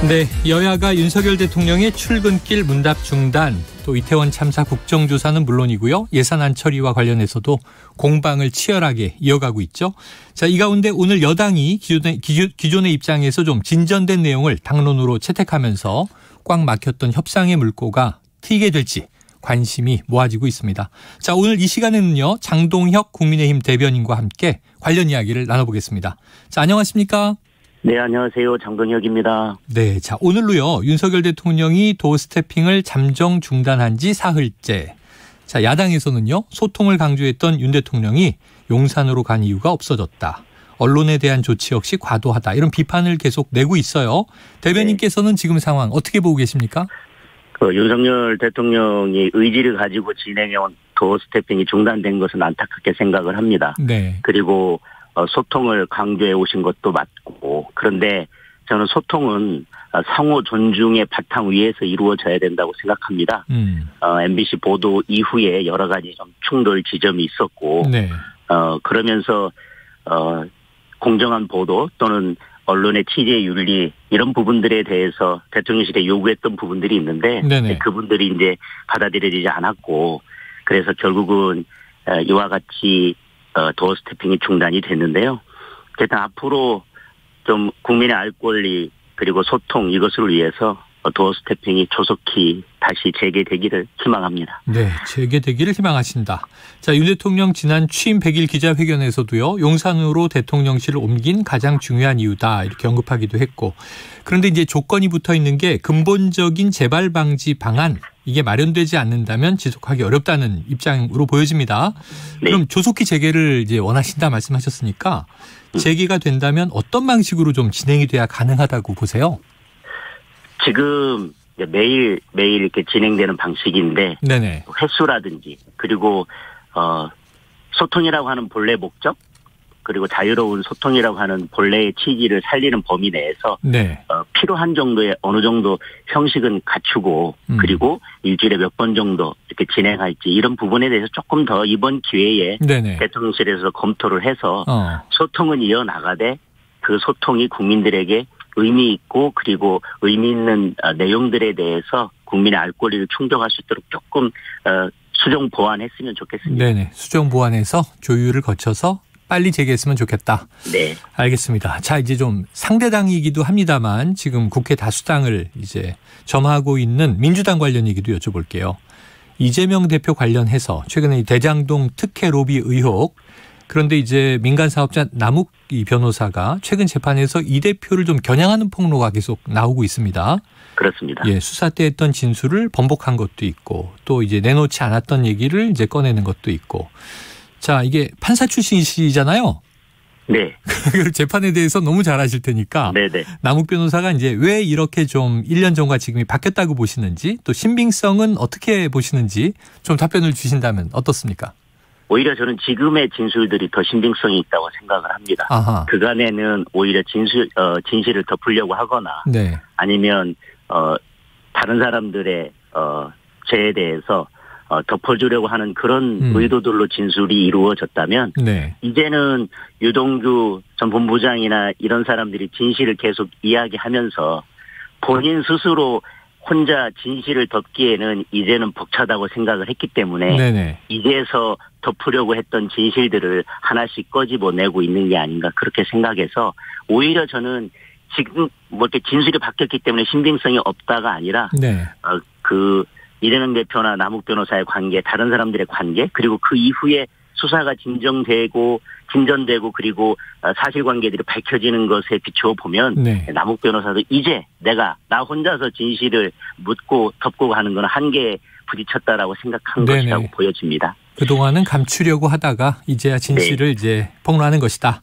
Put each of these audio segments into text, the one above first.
네, 여야가 윤석열 대통령의 출근길 문답 중단, 또 이태원 참사 국정조사는 물론이고요. 예산안 처리와 관련해서도 공방을 치열하게 이어가고 있죠. 자, 이 가운데 오늘 여당이 기존의 입장에서 좀 진전된 내용을 당론으로 채택하면서 꽉 막혔던 협상의 물꼬가 트이게 될지 관심이 모아지고 있습니다. 자, 오늘 이 시간에는요, 장동혁 국민의힘 대변인과 함께 관련 이야기를 나눠보겠습니다. 자, 안녕하십니까? 네, 안녕하세요. 장동혁입니다. 네, 자, 오늘로요, 윤석열 대통령이 도어 스태핑을 잠정 중단한 지 사흘째. 자, 야당에서는요, 소통을 강조했던 윤 대통령이 용산으로 간 이유가 없어졌다. 언론에 대한 조치 역시 과도하다. 이런 비판을 계속 내고 있어요. 대변인께서는 지금 상황 어떻게 보고 계십니까? 윤석열 대통령이 의지를 가지고 진행해온 도어 스태핑이 중단된 것은 안타깝게 생각을 합니다. 네. 그리고 소통을 강조해 오신 것도 맞고, 그런데 저는 소통은 상호 존중의 바탕 위에서 이루어져야 된다고 생각합니다. MBC 보도 이후에 여러 가지 좀 충돌 지점이 있었고, 네. 그러면서 공정한 보도 또는 언론의 취재 윤리 이런 부분들에 대해서 대통령실에 요구했던 부분들이 있는데, 네네. 그분들이 이제 받아들여지지 않았고, 그래서 결국은 이와 같이 도어 스태핑이 중단이 됐는데요. 일단 앞으로 좀 국민의 알 권리 그리고 소통 이것을 위해서 도어 스태핑이 조속히 다시 재개되기를 희망합니다. 네, 재개되기를 희망하신다. 자, 윤 대통령 지난 취임 100일 기자회견에서도요, 용산으로 대통령실을 옮긴 가장 중요한 이유다 이렇게 언급하기도 했고, 그런데 이제 조건이 붙어 있는 게 근본적인 재발 방지 방안, 이게 마련되지 않는다면 지속하기 어렵다는 입장으로 보여집니다. 네. 그럼 조속히 재개를 이제 원하신다 말씀하셨으니까 재개가 된다면 어떤 방식으로 좀 진행이 돼야 가능하다고 보세요? 지금 매일 이렇게 진행되는 방식인데, 네네. 횟수라든지 그리고 소통이라고 하는 본래 목적 그리고 자유로운 소통이라고 하는 본래의 취지를 살리는 범위 내에서 네. 필요한 정도의 어느 정도 형식은 갖추고 그리고 일주일에 몇 번 정도 이렇게 진행할지 이런 부분에 대해서 조금 더 이번 기회에 네네. 대통령실에서 검토를 해서 소통은 이어나가되 그 소통이 국민들에게 의미 있고 그리고 의미 있는 내용들에 대해서 국민의 알 권리를 충족할 수 있도록 조금 수정 보완했으면 좋겠습니다. 네네. 수정 보완해서 조율을 거쳐서 빨리 재개했으면 좋겠다. 네. 알겠습니다. 자, 이제 좀 상대당이기도 합니다만 지금 국회 다수당을 이제 점하고 있는 민주당 관련 얘기도 여쭤볼게요. 이재명 대표 관련해서 최근에 대장동 특혜 로비 의혹, 그런데 이제 민간 사업자 남욱 변호사가 최근 재판에서 이 대표를 좀 겨냥하는 폭로가 계속 나오고 있습니다. 그렇습니다. 예, 수사 때 했던 진술을 번복한 것도 있고 또 이제 내놓지 않았던 얘기를 이제 꺼내는 것도 있고. 자, 이게 판사 출신이시잖아요. 네. 재판에 대해서 너무 잘 아실 테니까. 네네. 남욱 변호사가 이제 왜 이렇게 좀 1년 전과 지금이 바뀌었다고 보시는지 또 신빙성은 어떻게 보시는지 좀 답변을 주신다면 어떻습니까? 오히려 저는 지금의 진술들이 더 신빙성이 있다고 생각을 합니다. 아하. 그간에는 오히려 진실을 덮으려고 하거나 네. 아니면 다른 사람들의 죄에 대해서 덮어주려고 하는 그런 의도들로 진술이 이루어졌다면 네. 이제는 유동규 전 본부장이나 이런 사람들이 진실을 계속 이야기하면서 본인 스스로 혼자 진실을 덮기에는 이제는 벅차다고 생각을 했기 때문에 네네. 이제서 덮으려고 했던 진실들을 하나씩 꺼집어내고 있는 게 아닌가 그렇게 생각해서 오히려 저는 지금 뭐 이렇게 진술이 바뀌었기 때문에 신빙성이 없다가 아니라 네. 이재명 대표나 남욱 변호사의 관계, 다른 사람들의 관계, 그리고 그 이후에 수사가 진전되고 그리고 사실관계들이 밝혀지는 것에 비추어 보면 네. 남욱 변호사도 이제 나 혼자서 진실을 묻고 덮고 가는 건 한계에 부딪혔다라고 생각한 네네. 것이라고 보여집니다. 그동안은 감추려고 하다가 이제야 진실을 네. 이제 폭로하는 것이다.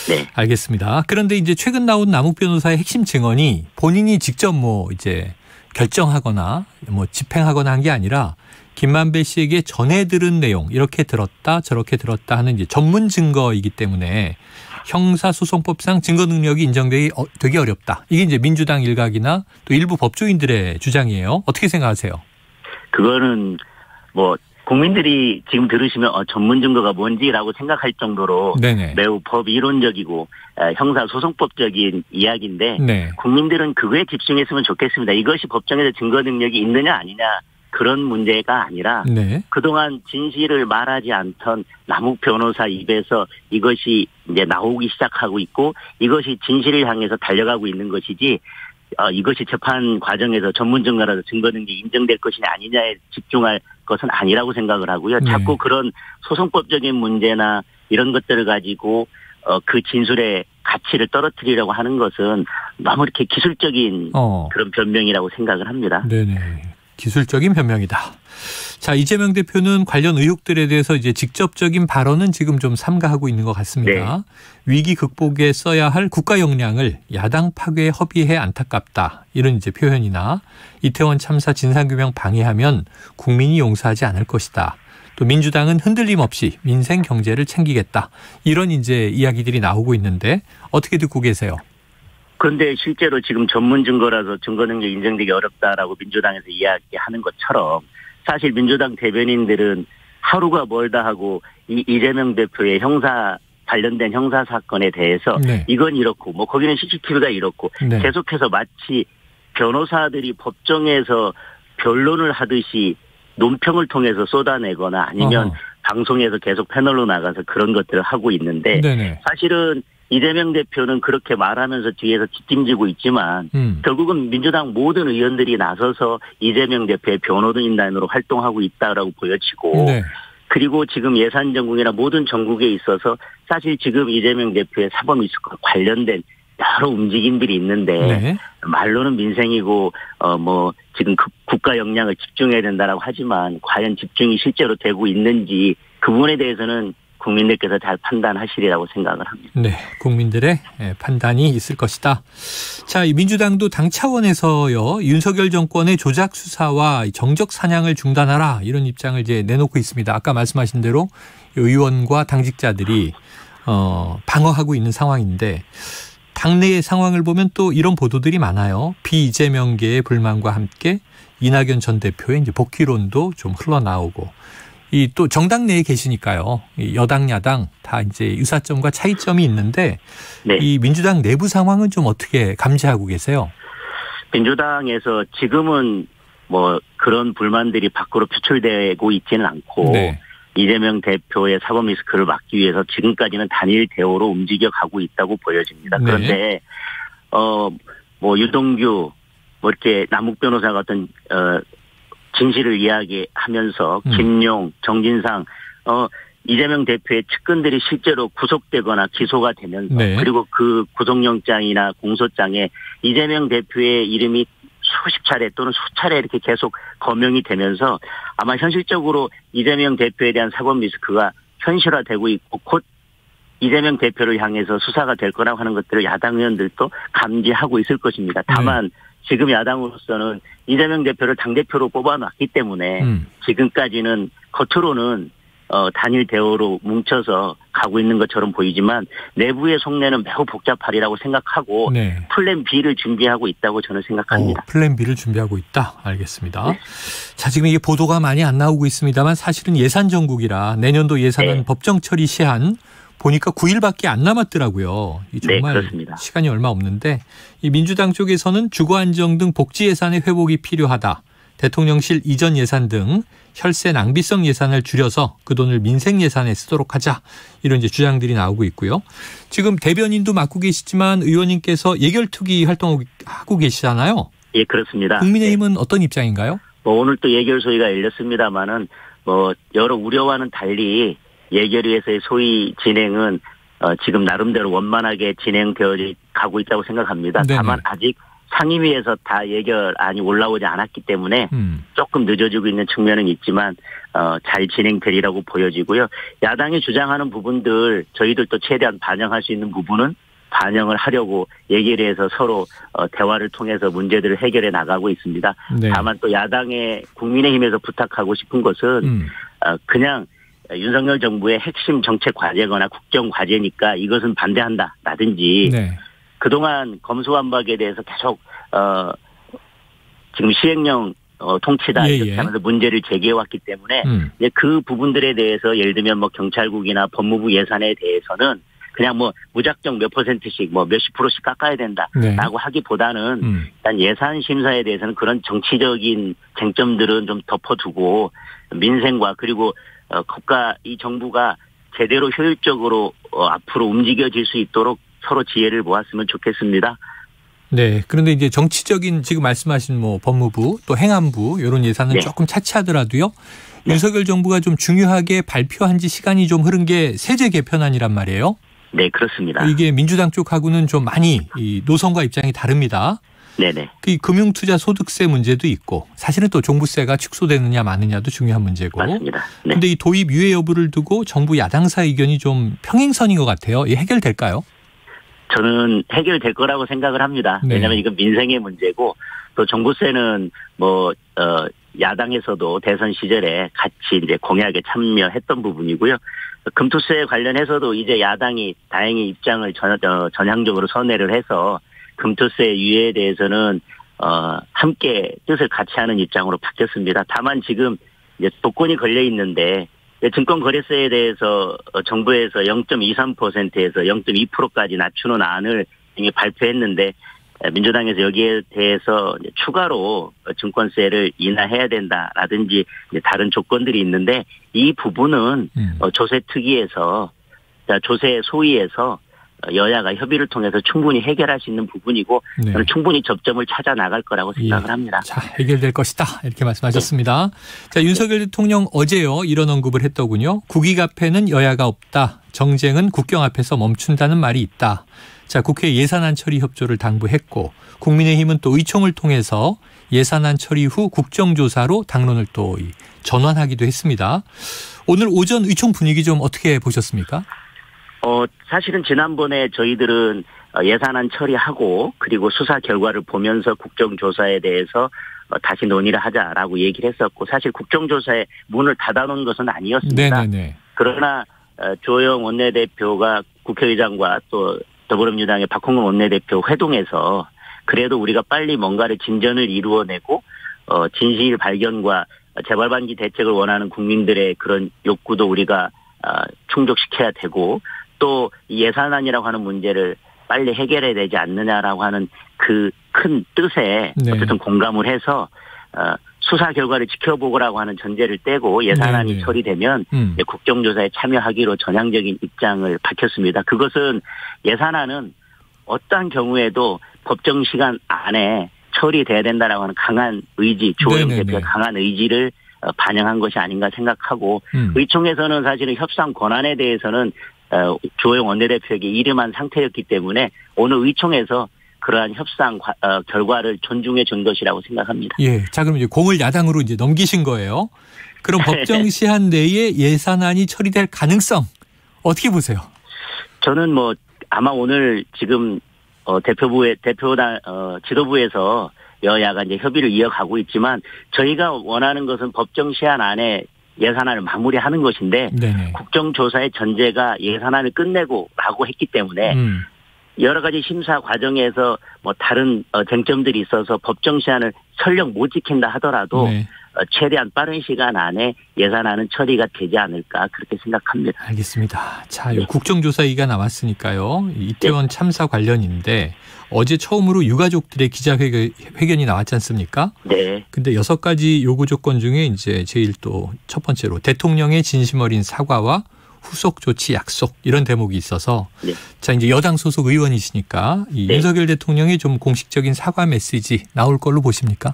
네. 알겠습니다. 그런데 이제 최근 나온 남욱 변호사의 핵심 증언이 본인이 직접 이제 결정하거나 집행하거나 한 게 아니라 김만배 씨에게 전해 들은 내용, 이렇게 들었다 저렇게 들었다 하는 이제 전문 증거이기 때문에 형사소송법상 증거 능력이 인정되기 되게 어렵다. 이게 이제 민주당 일각이나 또 일부 법조인들의 주장이에요. 어떻게 생각하세요? 그거는 국민들이 지금 들으시면 전문 증거가 뭔지라고 생각할 정도로 네네. 매우 법 이론적이고 형사소송법적인 이야기인데 네. 국민들은 그거에 집중했으면 좋겠습니다. 이것이 법정에서 증거 능력이 있느냐 아니냐 그런 문제가 아니라 네. 그동안 진실을 말하지 않던 남욱 변호사 입에서 이것이 이제 나오기 시작하고 있고 이것이 진실을 향해서 달려가고 있는 것이지 이것이 재판 과정에서 전문 증거라서 증거 능력이 인정될 것이냐 아니냐에 집중할 것은 아니라고 생각을 하고요. 자꾸 그런 소송법적인 문제나 이런 것들을 가지고 그 진술의 가치를 떨어뜨리려고 하는 것은 너무 이렇게 기술적인 그런 변명이라고 생각을 합니다. 네네. 기술적인 변명이다. 자, 이재명 대표는 관련 의혹들에 대해서 이제 직접적인 발언은 지금 좀 삼가하고 있는 것 같습니다. 네. 위기 극복에 써야 할 국가 역량을 야당 파괴에 허비해 안타깝다. 이런 이제 표현이나 이태원 참사 진상규명 방해하면 국민이 용서하지 않을 것이다. 또 민주당은 흔들림 없이 민생 경제를 챙기겠다. 이런 이제 이야기들이 나오고 있는데 어떻게 듣고 계세요? 그런데 실제로 지금 전문 증거라서 증거 능력 인정되기 어렵다라고 민주당에서 이야기하는 것처럼 사실 민주당 대변인들은 하루가 멀다 하고 이재명 대표의 관련된 형사 사건에 대해서 네. 이건 이렇고 뭐 거기는 CCTV가 이렇고 네. 계속해서 마치 변호사들이 법정에서 변론을 하듯이 논평을 통해서 쏟아내거나 아니면 방송에서 계속 패널로 나가서 그런 것들을 하고 있는데 네네. 사실은 이재명 대표는 그렇게 말하면서 뒤에서 뒷짐지고 있지만 결국은 민주당 모든 의원들이 나서서 이재명 대표의 변호인단으로 활동하고 있다라고 보여지고 네. 그리고 지금 예산 전국이나 모든 전국에 있어서 사실 지금 이재명 대표의 사법 이슈과 관련된 여러 움직임들이 있는데 네. 말로는 민생이고 뭐 지금 국가 역량을 집중해야 된다라고 하지만 과연 집중이 실제로 되고 있는지 그 부분에 대해서는 국민들께서 잘 판단하시리라고 생각을 합니다. 네, 국민들의 판단이 있을 것이다. 자, 이 민주당도 당 차원에서요 윤석열 정권의 조작 수사와 정적 사냥을 중단하라 이런 입장을 이제 내놓고 있습니다. 아까 말씀하신 대로 의원과 당직자들이 방어하고 있는 상황인데 당내의 상황을 보면 또 이런 보도들이 많아요. 비이재명계의 불만과 함께 이낙연 전 대표의 이제 복귀론도 좀 흘러나오고. 이 또 정당 내에 계시니까요. 여당 야당 다 이제 의사점과 차이점이 있는데 네. 이 민주당 내부 상황은 좀 어떻게 감지하고 계세요? 민주당에서 지금은 뭐 그런 불만들이 밖으로 표출되고 있지는 않고 네. 이재명 대표의 사법 리스크를 막기 위해서 지금까지는 단일 대오로 움직여가고 있다고 보여집니다. 그런데 네. 뭐 유동규 뭐 이렇게 남욱 변호사가 어떤 진실을 이야기하면서 김용, 정진상, 이재명 대표의 측근들이 실제로 구속되거나 기소가 되면서 네. 그리고 그 구속영장이나 공소장에 이재명 대표의 이름이 수십 차례 또는 수차례 이렇게 계속 거명이 되면서 아마 현실적으로 이재명 대표에 대한 사법 리스크가 현실화되고 있고 곧 이재명 대표를 향해서 수사가 될 거라고 하는 것들을 야당 의원들도 감지하고 있을 것입니다. 다만 지금 야당으로서는 이재명 대표를 당대표로 뽑아놨기 때문에 지금까지는 겉으로는 단일 대오로 뭉쳐서 가고 있는 것처럼 보이지만 내부의 속내는 매우 복잡하리라고 생각하고 네. 플랜 B를 준비하고 있다고 저는 생각합니다. 플랜 B를 준비하고 있다. 알겠습니다. 네. 자, 지금 이게 보도가 많이 안 나오고 있습니다만 사실은 예산 전국이라 내년도 예산은 네. 법정 처리 시한 보니까 9일밖에 안 남았더라고요. 정말 네, 그렇습니다. 시간이 얼마 없는데 이 민주당 쪽에서는 주거안정 등 복지 예산의 회복이 필요하다. 대통령실 이전 예산 등 혈세 낭비성 예산을 줄여서 그 돈을 민생 예산에 쓰도록 하자. 이런 이제 주장들이 나오고 있고요. 지금 대변인도 맡고 계시지만 의원님께서 예결특위 활동하고 계시잖아요. 예, 그렇습니다. 국민의힘은 네. 어떤 입장인가요? 오늘 또 예결 소위가 열렸습니다만은 여러 우려와는 달리 예결위에서의 소위 진행은 지금 나름대로 원만하게 진행되어 가고 있다고 생각합니다. 네네. 다만 아직 상임위에서 다 예결안이 올라오지 않았기 때문에 조금 늦어지고 있는 측면은 있지만 잘 진행되리라고 보여지고요. 야당이 주장하는 부분들 저희들도 최대한 반영할 수 있는 부분은 반영을 하려고 예결위에서 서로 대화를 통해서 문제들을 해결해 나가고 있습니다. 네. 다만 또 야당의 국민의힘에서 부탁하고 싶은 것은 그냥 윤석열 정부의 핵심 정책 과제거나 국정 과제니까 이것은 반대한다라든지 네. 그동안 검수완박에 대해서 계속 지금 시행령 통치다 이렇게 하면서 문제를 제기해왔기 때문에 이제 그 부분들에 대해서 예를 들면 뭐 경찰국이나 법무부 예산에 대해서는 그냥 뭐 무작정 몇 %씩 뭐 몇십 %씩 깎아야 된다라고 네. 하기보다는 일단 예산 심사에 대해서는 그런 정치적인 쟁점들은 좀 덮어두고 민생과 그리고 국가 이 정부가 제대로 효율적으로 앞으로 움직여질 수 있도록 서로 지혜를 모았으면 좋겠습니다. 네. 그런데 이제 정치적인 지금 말씀하신 뭐 법무부 또 행안부 이런 예산은 네. 조금 차치하더라도요. 네. 윤석열 정부가 좀 중요하게 발표한 지 시간이 좀 흐른 게 세제 개편안이란 말이에요. 네, 그렇습니다. 이게 민주당 쪽하고는 좀 많이 이 노선과 입장이 다릅니다. 네네. 그 금융투자 소득세 문제도 있고 사실은 또 종부세가 축소되느냐 마느냐도 중요한 문제고. 맞습니다. 네. 그런데 이 도입 유예 여부를 두고 정부 야당사 의견이 좀 평행선인 것 같아요. 이 해결될까요? 저는 해결될 거라고 생각을 합니다. 네. 왜냐하면 이건 민생의 문제고 또 종부세는 뭐 야당에서도 대선 시절에 같이 이제 공약에 참여했던 부분이고요. 금투세 관련해서도 이제 야당이 다행히 입장을 전향적으로 선회를 해서 금투세 유예에 대해서는 함께 뜻을 같이 하는 입장으로 바뀌었습니다. 다만 지금 이제 조건이 걸려 있는데 증권거래세에 대해서 정부에서 0.23%에서 0.2%까지 낮추는 안을 이미 발표했는데 민주당에서 여기에 대해서 이제 추가로 증권세를 인하해야 된다라든지 이제 다른 조건들이 있는데 이 부분은 조세 특위에서 조세 소위에서 여야가 협의를 통해서 충분히 해결할 수 있는 부분이고 네. 저는 충분히 접점을 찾아 나갈 거라고 생각을 합니다. 자, 해결될 것이다 이렇게 말씀하셨습니다. 네. 자, 윤석열 대통령 어제요 이런 언급을 했더군요. 국익 앞에는 여야가 없다. 정쟁은 국경 앞에서 멈춘다는 말이 있다. 자, 국회 예산안 처리 협조를 당부했고 국민의힘은 또 의총을 통해서 예산안 처리 후 국정조사로 당론을 또 전환하기도 했습니다. 오늘 오전 의총 분위기 좀 어떻게 보셨습니까? 사실은 지난번에 저희들은 예산안 처리하고 그리고 수사 결과를 보면서 국정조사에 대해서 다시 논의를 하자라고 얘기를 했었고 사실 국정조사에 문을 닫아놓은 것은 아니었습니다. 네네네. 그러나 조영 원내대표가 국회의장과 또 더불어민주당의 박홍근 원내대표 회동에서 그래도 우리가 빨리 뭔가를 진전을 이루어내고 진실 발견과 재발방지 대책을 원하는 국민들의 그런 욕구도 우리가 충족시켜야 되고 또 예산안이라고 하는 문제를 빨리 해결해야 되지 않느냐라고 하는 그 큰 뜻에 네. 어쨌든 공감을 해서 수사 결과를 지켜보고라고 하는 전제를 떼고 예산안이 네네. 처리되면 국정조사에 참여하기로 전향적인 입장을 밝혔습니다. 그것은 예산안은 어떠한 경우에도 법정 시간 안에 처리돼야 된다라고 하는 강한 의지, 조영 대표의 강한 의지를 반영한 것이 아닌가 생각하고 의총에서는 사실은 협상 권한에 대해서는 조영 원내대표에게 이름한 상태였기 때문에 오늘 의총에서 그러한 협상 결과를 존중해 준 것이라고 생각합니다. 예. 자, 그럼 이제 공을 야당으로 이제 넘기신 거예요. 그럼 법정 시한 내에 예산안이 처리될 가능성 어떻게 보세요? 저는 뭐 아마 오늘 지금 대표당 지도부에서 여야가 이제 협의를 이어가고 있지만 저희가 원하는 것은 법정 시한 안에 예산안을 마무리하는 것인데 네네. 국정조사의 전제가 예산안을 끝내고라고 했기 때문에 여러 가지 심사 과정에서 뭐 다른 쟁점들이 있어서 법정 시한을 설령 못 지킨다 하더라도 네. 최대한 빠른 시간 안에 예산안은 처리가 되지 않을까 그렇게 생각합니다. 알겠습니다. 자, 네. 국정조사위가 나왔으니까요. 이태원 네. 참사 관련인데 어제 처음으로 유가족들의 기자회견이 나왔지 않습니까? 네. 근데 6가지 요구 조건 중에 이제 제일 또 첫 번째로 대통령의 진심 어린 사과와 후속 조치 약속 이런 대목이 있어서 네. 자 이제 여당 소속 의원이시니까 이 네. 윤석열 대통령의 좀 공식적인 사과 메시지 나올 걸로 보십니까?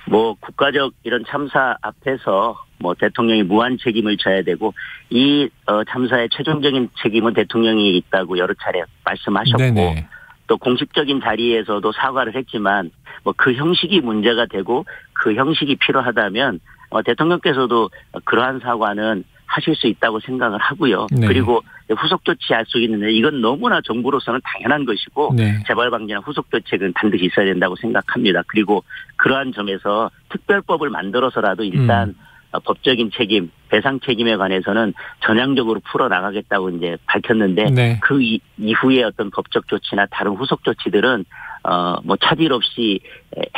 뭐 국가적 이런 참사 앞에서 뭐 대통령이 무한 책임을 져야 되고 이 참사의 최종적인 책임은 대통령이 있다고 여러 차례 말씀하셨고 네네. 또 공식적인 자리에서도 사과를 했지만 뭐 그 형식이 문제가 되고 그 형식이 필요하다면 대통령께서도 그러한 사과는 하실 수 있다고 생각을 하고요. 네. 그리고 후속 조치 약속이 있는데 이건 너무나 정부로서는 당연한 것이고 네. 재발 방지나 후속 조치는 반드시 있어야 된다고 생각합니다. 그리고 그러한 점에서 특별법을 만들어서라도 일단 법적인 책임, 배상 책임에 관해서는 전향적으로 풀어나가겠다고 이제 밝혔는데 네. 그 이후에 어떤 법적 조치나 다른 후속 조치들은 뭐 차질 없이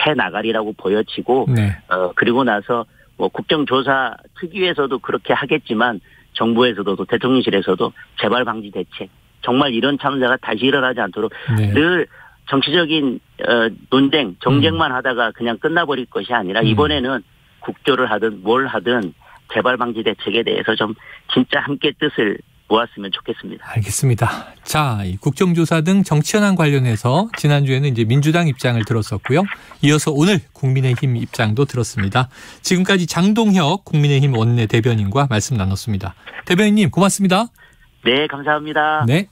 해 나가리라고 보여지고 네. 그리고 나서 뭐 국정조사 특위에서도 그렇게 하겠지만 정부에서도 또 대통령실에서도 재발 방지 대책 정말 이런 참사가 다시 일어나지 않도록 네. 늘 정치적인 논쟁, 정쟁만 하다가 그냥 끝나버릴 것이 아니라 이번에는 국조를 하든 뭘 하든 재발 방지 대책에 대해서 좀 진짜 함께 뜻을 모았으면 좋겠습니다. 알겠습니다. 자, 이 국정조사 등 정치 현안 관련해서 지난주에는 이제 민주당 입장을 들었었고요. 이어서 오늘 국민의힘 입장도 들었습니다. 지금까지 장동혁 국민의힘 원내 대변인과 말씀 나눴습니다. 대변인님 고맙습니다. 네, 감사합니다. 네.